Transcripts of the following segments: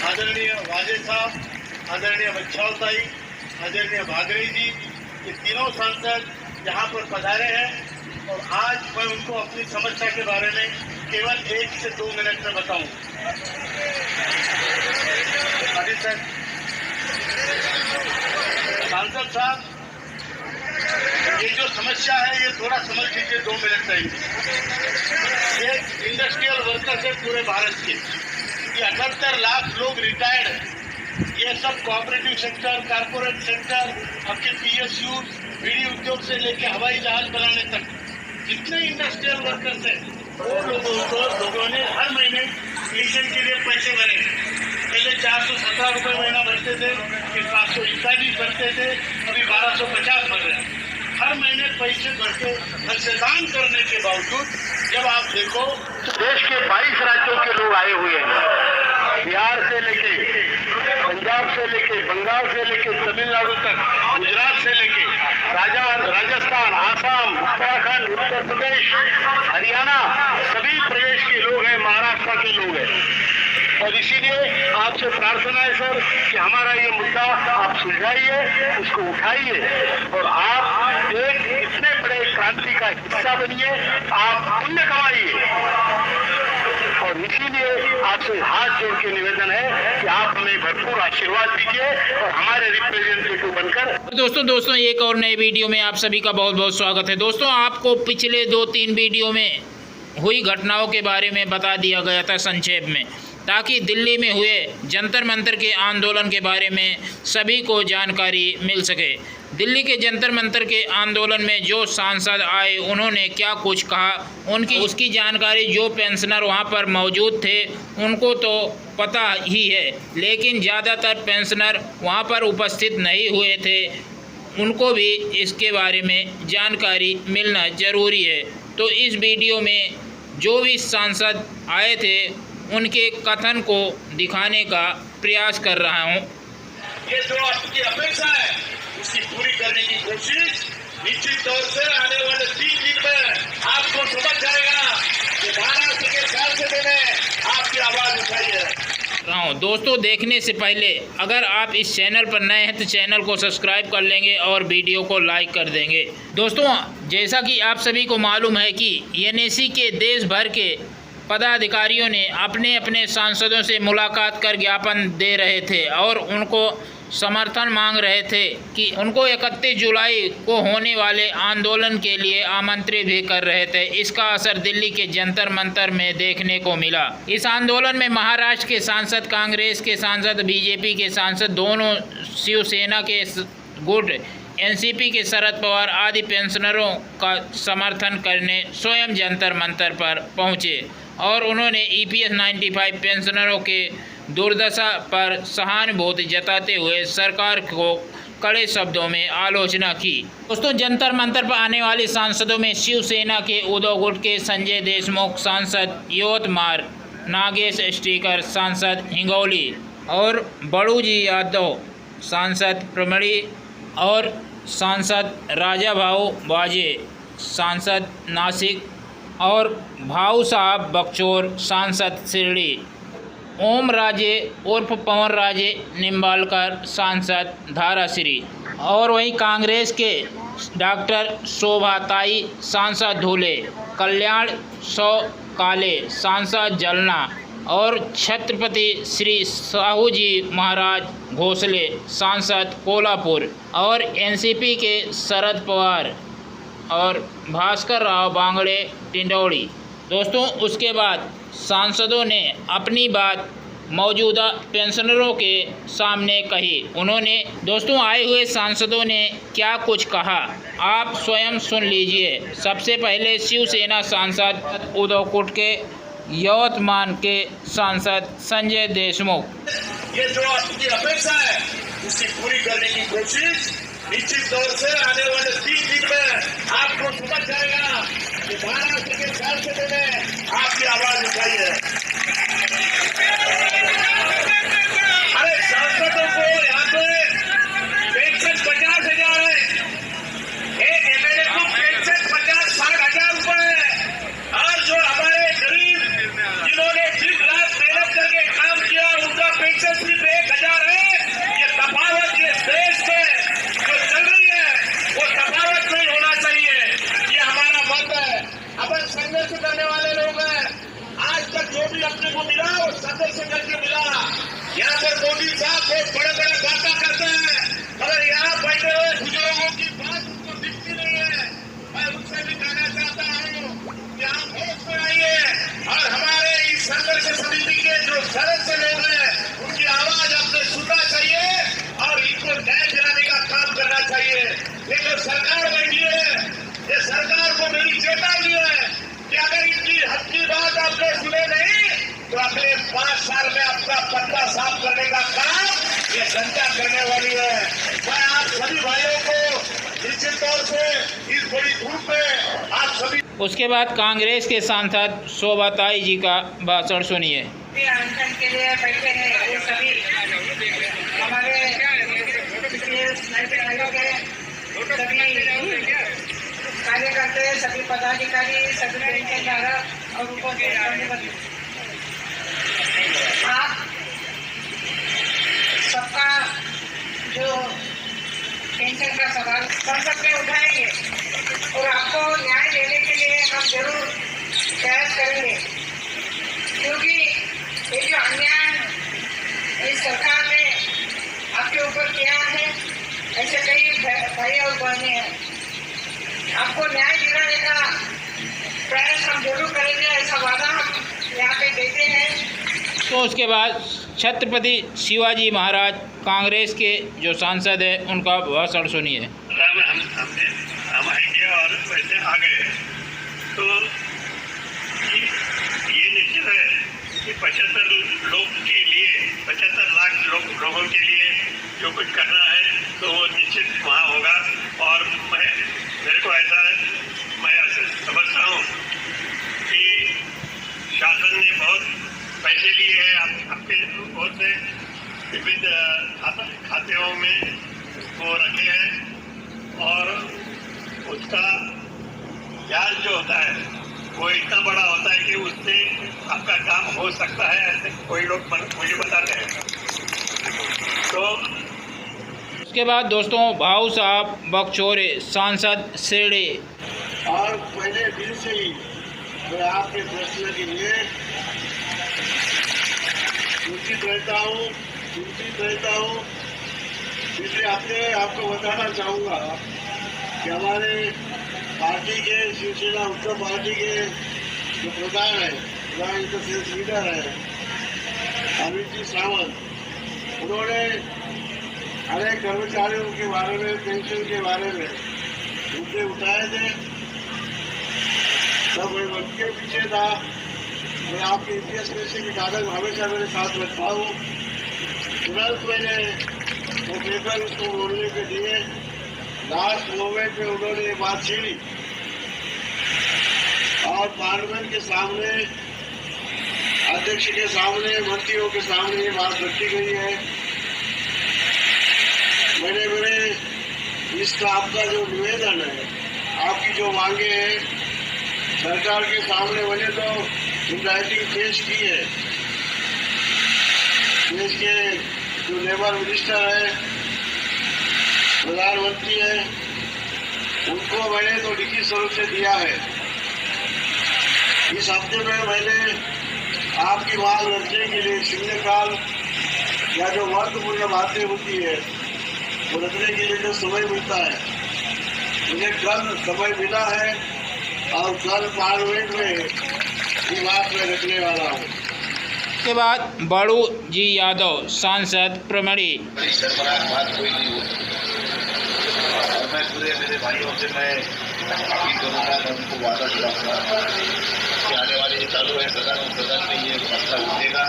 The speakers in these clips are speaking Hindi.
आदरणीय वाजे साहब, आदरणीय बच्छावताई, आदरणीय भागरे जी, ये तीनों सांसद यहाँ पर पधारे हैं और आज मैं उनको अपनी समस्या के बारे में केवल 1 से 2 मिनट में बताऊं। सर सांसद साहब, ये जो समस्या है ये थोड़ा समझ लीजिए, 2 मिनट रहेंगे। ये इंडस्ट्रियल वर्कर्स है पूरे भारत के, ये 78 लाख लोग रिटायर्ड हैं। ये सब कोऑपरेटिव सेक्टर, कारपोरेट सेक्टर, आपके पीएसयू, बीड़ी उद्योग से लेके हवाई जहाज बनाने तक जितने इंडस्ट्रियल वर्कर्स हैं वो लोगों ने हर महीने पेंशन के लिए पैसे भरे। पहले 417 रुपये महीना भरते थे, फिर 541 भरते थे, अभी 1250 भर रहे हैं। हर महीने पैसे भर के अंशदान करने के बावजूद जब आप देखो तो देश के 22 राज्यों के लोग आए हुए हैं, बिहार से लेके पंजाब से लेके बंगाल से लेके तमिलनाडु तक, गुजरात से लेके राजस्थान, आसाम, उत्तराखंड, उत्तर प्रदेश, हरियाणा, सभी प्रदेश के लोग हैं, महाराष्ट्र के लोग हैं। और इसीलिए आपसे प्रार्थना है सर कि हमारा ये मुद्दा आप सुलझाइए, उसको उठाइए और आप एक इतने बड़े क्रांति का हिस्सा बनिए, आप पुण्य कमाइए। और इसीलिए आपसे हाथ जोड़ के निवेदन है कि आप हमें भरपूर आशीर्वाद दीजिए और हमारे रिप्रेजेंटेटिव बनकर। दोस्तों एक और नए वीडियो में आप सभी का बहुत बहुत स्वागत है। दोस्तों आपको पिछले 2-3 वीडियो में हुई घटनाओं के बारे में बता दिया गया था संक्षेप में, ताकि दिल्ली में हुए जंतर मंतर के आंदोलन के बारे में सभी को जानकारी मिल सके। दिल्ली के जंतर मंतर के आंदोलन में जो सांसद आए उन्होंने क्या कुछ कहा, उसकी जानकारी जो पेंशनर वहां पर मौजूद थे उनको तो पता ही है, लेकिन ज़्यादातर पेंशनर वहां पर उपस्थित नहीं हुए थे, उनको भी इसके बारे में जानकारी मिलना ज़रूरी है। तो इस वीडियो में जो भी सांसद आए थे उनके कथन को दिखाने का प्रयास कर रहा हूं। ये जो आपकी अपेक्षा है उसकी पूरी करने की कोशिश निश्चित तौर से आने वाले 3 दिन में आपको समझ जाएगा कि महाराष्ट्र के सांसदों ने आपकी आवाज उठाई है। दोस्तों देखने से पहले अगर आप इस चैनल पर नए हैं तो चैनल को सब्सक्राइब कर लेंगे और वीडियो को लाइक कर देंगे। दोस्तों जैसा कि आप सभी को मालूम है कि एनएसी के देश भर के पदाधिकारियों ने अपने अपने सांसदों से मुलाकात कर ज्ञापन दे रहे थे और उनको समर्थन मांग रहे थे कि उनको 31 जुलाई को होने वाले आंदोलन के लिए आमंत्रित भी कर रहे थे। इसका असर दिल्ली के जंतर मंतर में देखने को मिला। इस आंदोलन में महाराष्ट्र के सांसद, कांग्रेस के सांसद, बीजेपी के सांसद, दोनों शिवसेना के गुट, एनसीपी के शरद पवार आदि पेंशनरों का समर्थन करने स्वयं जंतर मंतर पर पहुंचे और उन्होंने ईपीएस 95 पेंशनरों के दुर्दशा पर सहानुभूति जताते हुए सरकार को कड़े शब्दों में आलोचना की। दोस्तों जंतर मंतर पर आने वाले सांसदों में शिवसेना के उद्धव गुट के संजय देशमुख सांसद, यवतमाल नागेश स्टीकर सांसद हिंगोली और बड़ूजी यादव सांसद प्रमणी और सांसद राजा भाऊ बाजे सांसद नासिक और भाऊ साहब बक्चौर सांसद शिरडी, ओम राजे उर्फ पवन राजे निम्बालकर सांसद धाराशिरी और वहीं कांग्रेस के डॉक्टर शोभाताई सांसद धुले, कल्याण सौ काले सांसद जलना और छत्रपति श्री साहू जी महाराज घोसले सांसद कोल्हापुर और एनसीपी के शरद पवार और भास्कर राव बांगड़े टिंडौड़ी। दोस्तों उसके बाद सांसदों ने अपनी बात मौजूदा पेंशनरों के सामने कही। उन्होंने दोस्तों आए हुए सांसदों ने क्या कुछ कहा आप स्वयं सुन लीजिए। सबसे पहले शिवसेना सांसद उद्धव गुट के यवतमाल के सांसद संजय देशमुख, ये जो आपकी अपेक्षा है उसकी पूरी करने की कोशिश निश्चित तौर से आने वाले 3 दिन में आपको समझ जाएगा कि महाराष्ट्र के सांसदों ने आपकी आवाज उठाई है। अरे सांसदों को यहाँ पे पेंशन 50,000 है, एक एमएलए को पेंशन 50-60,000 रुपए है और जो हमारे गरीब जिन्होंने दिन रात मेहनत करके काम किया उनका पेंशन से सिर्फ 1000 है। ये तफावत ये देश में जो चल रही है वो तफावत नहीं होना चाहिए, ये हमारा मत है। अपन संघर्ष करने वाले लोग हैं, आज तक जो भी अपने को मिला वो संघर्ष करके मिला। यहाँ पर मोदी साहब बहुत बड़े बड़े बातें करते हैं, मगर यहाँ बैठे हुए बुजुर्गों की बात उनको दिखती नहीं है। मैं उनसे भी कहना चाहता हूँ कि आप होश में आइए और हमारे इस संघर्ष समिति के जो सदस्य लोग हैं उनकी आवाज आपने सुनना चाहिए और इनको न्याय दिलाने का काम करना चाहिए। ये जो सरकार बैठी है, ये सरकार को मेरी चेतावनी है कि अगर इनकी हक की बात आपने सुने नहीं तो अगले 5 साल में अपना पत्ता साफ करने का काम ये जनता करने वाली है। मैं आप सभी भाइयों को निश्चित तौर से इस बड़ी धूप में आप सभी। उसके बाद कांग्रेस के सांसद शोभाताई जी का भाषण सुनिए। अनशन के लिए बैठे हैं ये सभी हमारे सभी कार्यकर्ता, सभी पदाधिकारी, सभी पेंशनधारक और उनको आप सबका जो पेंशन का सवाल संसद में उठाएंगे और आपको न्याय देने के लिए हम जरूर प्रयास करेंगे, क्योंकि ये जो अन्याय इस सरकार ने आपके ऊपर किया है, ऐसे कई भाई और बहनें हैं। आपको न्याय दिलाने का प्रयास हम जरूर करेंगे, ऐसा वादा हम यहाँ पे देते हैं। तो उसके बाद छत्रपति शिवाजी महाराज कांग्रेस के जो सांसद हैं उनका भाषण सुनिए। हम आएंगे और वैसे आ गए तो ये निश्चित है कि 75 लोग के लिए 75 लाख लोगों के लिए जो कुछ करना है तो वो निश्चित वहाँ होगा। और मेरे को ऐसा मैं समझता हूँ कि शासन ने बहुत पैसे लिए हैं आपके ओर से, विभिन्न खातेों में वो रखे हैं और उसका ब्याज जो होता है वो इतना बड़ा होता है कि उससे आपका काम हो सकता है, ऐसे कोई लोग मुझे बताते हैं। तो उसके बाद दोस्तों भाऊ साहब बकचोरे सांसद सेड़े। और पहले दिन से ही मैं आपके प्रश्न के लिए चिंतित रहता हूँ। इसलिए आपको बताना चाहूँगा कि हमारे पार्टी के शिवसेना उत्तर पार्टी के जो प्रधान है, प्रधान इंटरसेल्स लीडर है अमित जी सावंत, उन्होंने अनेक कर्मचारियों के बारे में, पेंशन के बारे में मुद्दे उठाए थे। तब मैं उनके पीछे था। मैं आपके इतिहास में से कागज हमेशा मेरे साथ रखता हूँ। तुरंत मैंने वो पेपर उसको बोलने के लिए लास्ट मोमेंट में उन्होंने ये बात छीनी और पार्लियामेंट के सामने, अध्यक्ष के सामने, मंत्रियों के सामने ये बात रखी गई है। मेरे इसका आपका जो निवेदन है, आपकी जो मांगे हैं सरकार के सामने मैंने तो इन राइटिंग पेश की है। देश के जो लेबर मिनिस्टर है, प्रधानमंत्री है, उनको मैंने तो लिखित स्वरूप से दिया है। इस हफ्ते में मैंने आपकी मांग रखने के लिए शून्यकाल या जो महत्वपूर्ण बातें होती है वो रखने के लिए जो समय मिलता है, मुझे कल समय मिला है और कल पार्लियामेंट में ये बात मैं रखने वाला हूँ। के बाद बड़ू जी यादव सांसद प्रमड़ी। बात कोई नहीं होती और मैं पूरे मेरे भाइयों से मैं अपील करूँगा, मैं उनको वादा दिलाऊंगा कि आने वाले ये चालू है सदन में ये मसला उठेगा।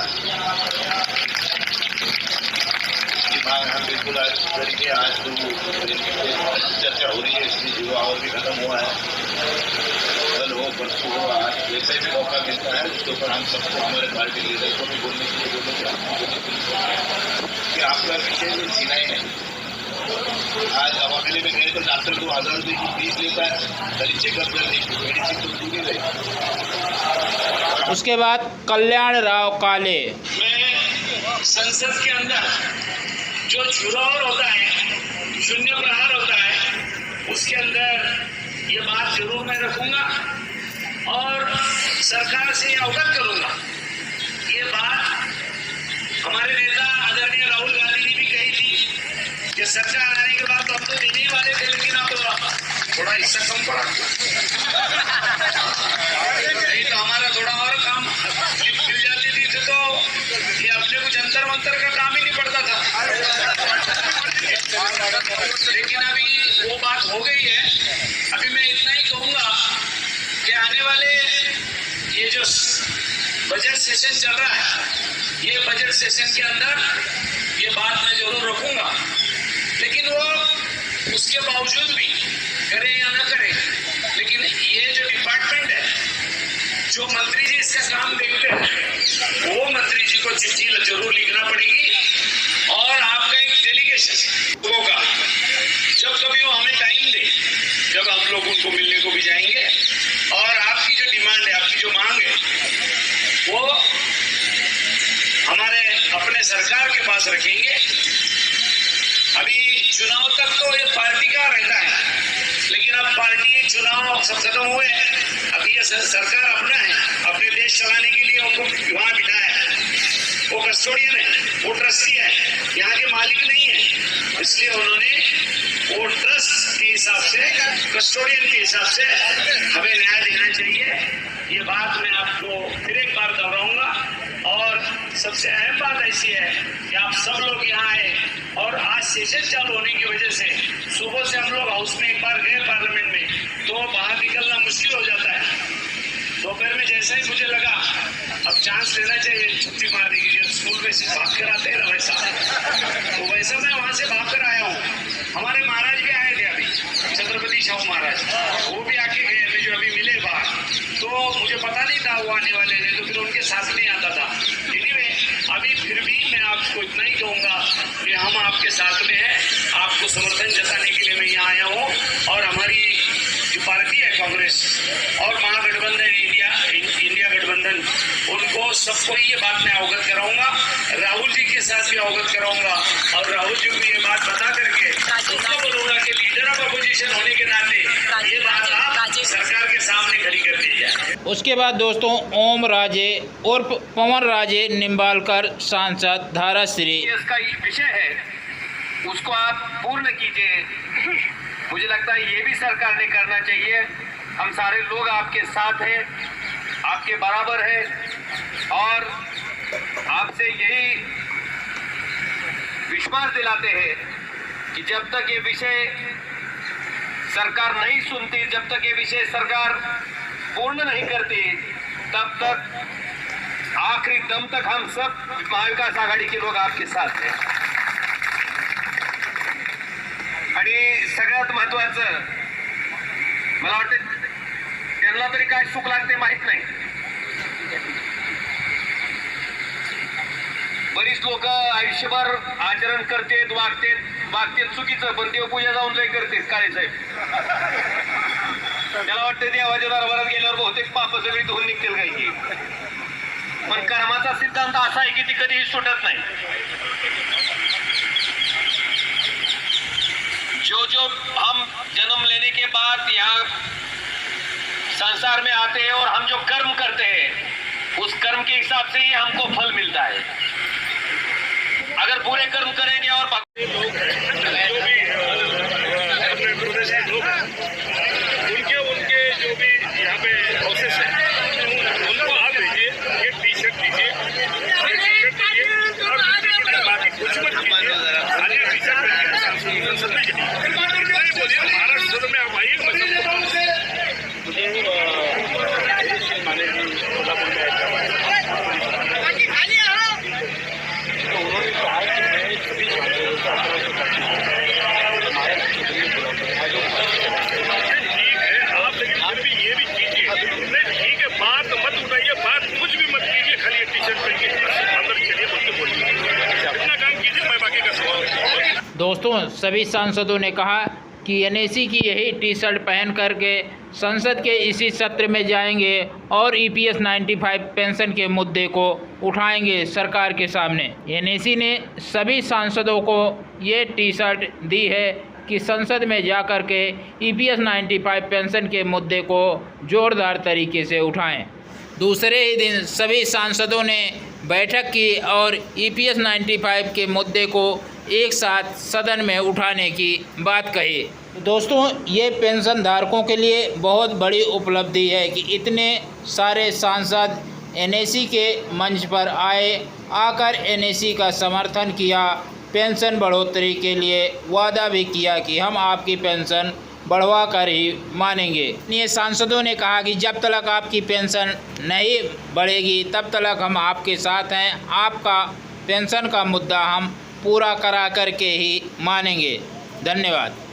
इसकी मांग हम बिल्कुल आज करेंगे। आज तो चर्चा हो रही है, इसकी जो और भी खत्म हुआ है, कल हो परसों हो, आज जैसे भी मौका मिलता है उसके ऊपर हम सबको, हमारे पार्टी लीडर को भी बोलने के लिए कि आपका विषय में जीना ही नहीं। आज दवाखाने में गए तो डॉक्टर 2000 रुपये की फीस लेता है, कल चेकअप करने की मेडिसिन तो पूरी रही। उसके बाद कल्याण राव काले। मैं संसद के अंदर जो चुनाव होता है, शून्य प्रहार होता है, उसके अंदर ये बात जरूर मैं रखूंगा और सरकार से अवगत करूंगा। ये बात हमारे नेता आदरणीय राहुल गांधी जी भी कही थी कि सरकार आने के बाद तो हम तो देने ही वाले थे, लेकिन अब थोड़ा हिस्सा कम पड़ा, नहीं तो हमारा थोड़ा और काम मिल जाती थी तो ये अपने कुछ अंतर मंतर का काम ही नहीं पड़ता था। लेकिन अभी वो बात हो गई है। अभी मैं इतना ही कहूंगा कि आने वाले ये जो बजट सेशन चल रहा है, ये बजट सेशन के अंदर ये बात मैं जरूर रखूंगा, लेकिन वो उसके बावजूद भी करे या ना करे, लेकिन ये जो डिपार्टमेंट है, जो मंत्री जी इसका काम देखते हैं, वो मंत्री जी को चिट्ठी जरूर लिखना पड़ेगी और आपका एक डेलीगेशन होगा। जब कभी वो हमें टाइम दे, जब हम लोग उनको मिलने को भी जाएंगे और आपकी जो डिमांड है, आपकी जो मांग है, वो हमारे अपने सरकार के पास रखेंगे। अभी चुनाव तक तो ये पार्टी का रहता है, लेकिन अब पार्टी चुनाव सब खत्म हुए, अब ये सरकार अपना है, अपने देश चलाने के लिए उनको वहां बिठाया है। वो कस्टोडियन है, वो ट्रस्टी है, यहाँ के मालिक नहीं है, इसलिए उन्होंने वो ट्रस्ट के हिसाब से, कस्टोडियन के हिसाब से हमें न्याय देना चाहिए। ये बात मैं आपको फिर एक बार दोहराऊंगा और सबसे अहम बात ऐसी है कि आप सब लोग यहाँ आए और आज सेशन चालू होने की वजह से सुबह से हम लोग हाउस में एक बार गए पार्लियामेंट में, तो बाहर निकलना मुश्किल हो जाता है। दोपहर में जैसा ही मुझे लगा अब चांस लेना चाहिए छुट्टी मारने की, जब स्कूल में से भाग कर आते हैं ना वैसा, तो वैसा मैं वहाँ से भाग कर आया हूँ। हमारे महाराज भी आए थे अभी, छत्रपति शाहू महाराज, वो भी आके गए, मैं जो अभी मिले बाहर, तो मुझे पता नहीं था वो आने वाले थे, तो फिर उनके साथ नहीं आता था। एनीवे, अभी फिर भी मैं आपको इतना ही कहूँगा कि हम आपके साथ में हैं, आपको समर्थन जताने के लिए मैं यहाँ आया हूँ और हमारी जो पार्टी है कांग्रेस और महागठबंधन इंडिया गठबंधन, उनको सबको ये बात मैं अवगत कराऊंगा, राहुल जी के साथ भी अवगत कराऊंगा और राहुल जी को ये बात बता करके उनको बोलूंगा कि लीडर ऑफ अपोजिशन होने के नाते ये बात आप सरकार के सामने खड़ी कर दी जाए। उसके बाद दोस्तों ओम राजे उर्फ पवन राजे निम्बालकर सांसद धाराश्री, इसका विषय है उसको आप पूर्ण कीजिए। मुझे लगता है ये भी सरकार ने करना चाहिए। हम सारे लोग आपके साथ हैं, आपके बराबर हैं और आपसे यही विश्वास दिलाते हैं कि जब तक ये विषय सरकार नहीं सुनती, जब तक ये विषय सरकार पूर्ण नहीं करती, तब तक आखिरी दम तक हम सब महाविकास आघाडी के लोग आपके साथ हैं। आणि सगळ्यात महत्वाचं मला वाटतं त्यांना तरी काय सुख लागते माहित नाही। बरीच लोक आयुष्यभर आचरण करतात, वागतात चुकीचं, पण देवपूजा जाऊन लय करतात काळे साहेब। त्याला वाटतं देवाच्या दरबारात गेल्यावर बहुतेक पाप सगळी धुवून निघतील काही की, पण कर्माचा सिद्धांत असा आहे की ती कधीही सुटत नाही। जो हम जन्म लेने के बाद यहाँ संसार में आते हैं और हम जो कर्म करते हैं उस कर्म के हिसाब से ही हमको फल मिलता है। अगर बुरे कर्म करेंगे और उनके जो भी यहाँ पे प्रोसेस है उनको आप भेजिए, ये टी शर्ट लीजिए, बाकी कुछ मत कीजिए, खाली टी शर्ट बोलिए महाराष्ट्र में आप आइए। दोस्तों सभी सांसदों ने कहा कि एनएसी की यही टी शर्ट पहन करके संसद के इसी सत्र में जाएंगे और EPS 95 पेंशन के मुद्दे को उठाएंगे सरकार के सामने। एनएसी ने सभी सांसदों को ये टी-शर्ट दी है कि संसद में जाकर के EPS 95 पेंशन के मुद्दे को जोरदार तरीके से उठाएं। दूसरे ही दिन सभी सांसदों ने बैठक की और EPS 95 के मुद्दे को एक साथ सदन में उठाने की बात कही। दोस्तों, ये पेंशन धारकों के लिए बहुत बड़ी उपलब्धि है कि इतने सारे सांसद एनएसी के मंच पर आकर एनएसी का समर्थन किया, पेंशन बढ़ोतरी के लिए वादा भी किया कि हम आपकी पेंशन बढ़वा कर ही मानेंगे। ये सांसदों ने कहा कि जब तक आपकी पेंशन नहीं बढ़ेगी तब तक हम आपके साथ हैं, आपका पेंशन का मुद्दा हम पूरा करा करके ही मानेंगे। धन्यवाद।